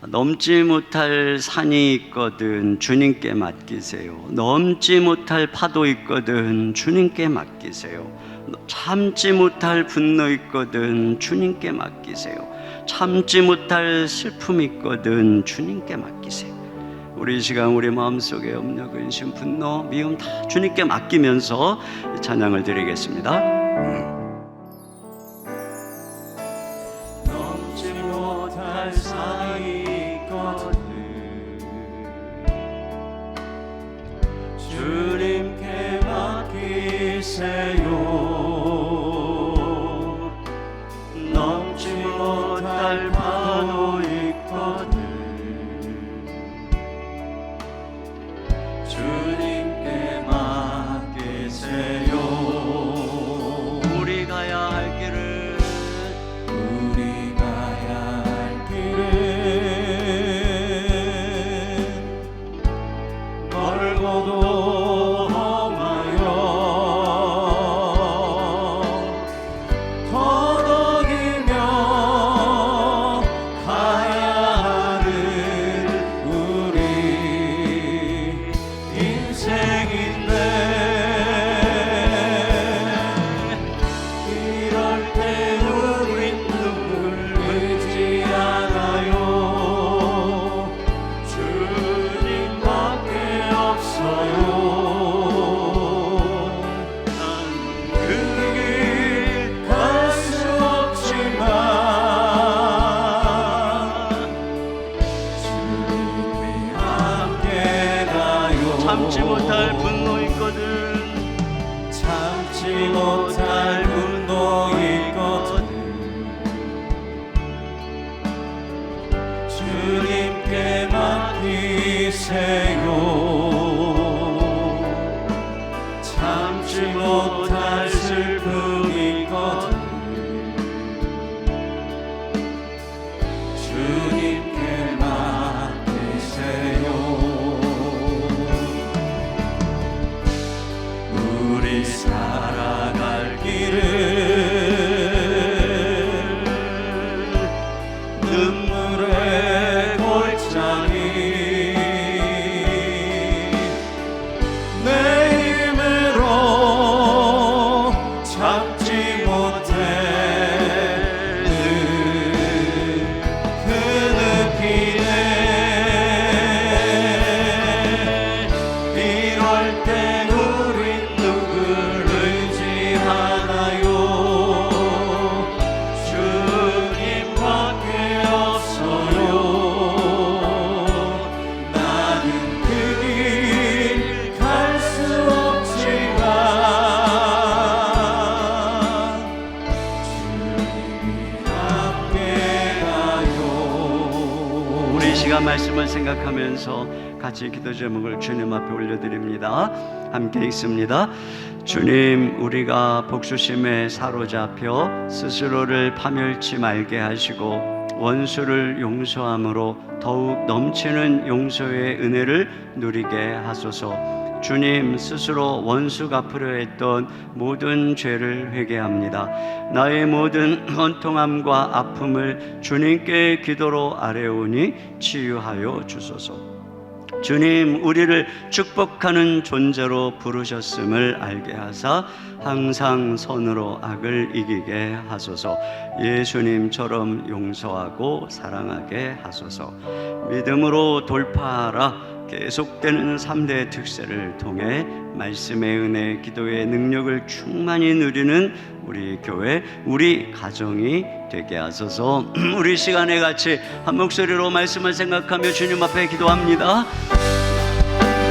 넘지 못할 산이 있거든 주님께 맡기세요. 넘지 못할 파도 있거든 주님께 맡기세요. 참지 못할 분노 있거든 주님께 맡기세요. 참지 못할 슬픔 있거든 주님께 맡기세요. 우리 이 시간 우리 마음속에 염려, 근심, 분노, 미움 다 주님께 맡기면서 찬양을 드리겠습니다. 넘지 못할 산이 있거든 주님께 맡기세요. 넘지 못할 파도 있거든 주님께 맡기세요. 우리 가야 할 길을, 우리 가야 할 길은 멀고도 험하여 더덕이며 가야 하는 우리 인생인데 이럴 때 우린 눈물 흘리지 않아요. 주님밖에 없어요. 난 그 길 갈 수 없지만 주님이 함께 가요. 참지 못할 분노 있거든 참지 못할 분노 있거든 주님께 맡기세요. 참지 못할 슬픔 있거든 주님께 맡기세요. 우리 살아갈 길을 눈물의 골짜기 내 힘으로 잡지 못해 그 느끼네 이럴 땐 우린 누구를 의지하나요 주님밖에 없어요 나는 그 길 갈 수 없지만 주님이 함께 가요 우리 이 시간 말씀을 생각하면서 같이 기도 제목을 주님 앞에 올려드립니다. 함께 읽습니다. 주님, 우리가 복수심에 사로잡혀 스스로를 파멸치 말게 하시고 원수를 용서함으로 더욱 넘치는 용서의 은혜를 누리게 하소서. 주님, 스스로 원수 갚으려 했던 모든 죄를 회개합니다. 나의 모든 원통함과 아픔을 주님께 기도로 아뢰오니 치유하여 주소서. 주님, 우리를 축복하는 존재로 부르셨음을 알게 하사 항상 선으로 악을 이기게 하소서. 예수님처럼 용서하고 사랑하게 하소서. 믿음으로 돌파하라. 계속되는 3대 특세를 통해 말씀의 은혜, 기도의 능력을 충만히 누리는 우리 교회, 우리 가정이 되게 하소서. 우리 시간에 같이 한 목소리로 말씀을 생각하며 주님 앞에 기도합니다.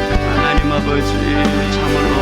하나님 아버지, 참으로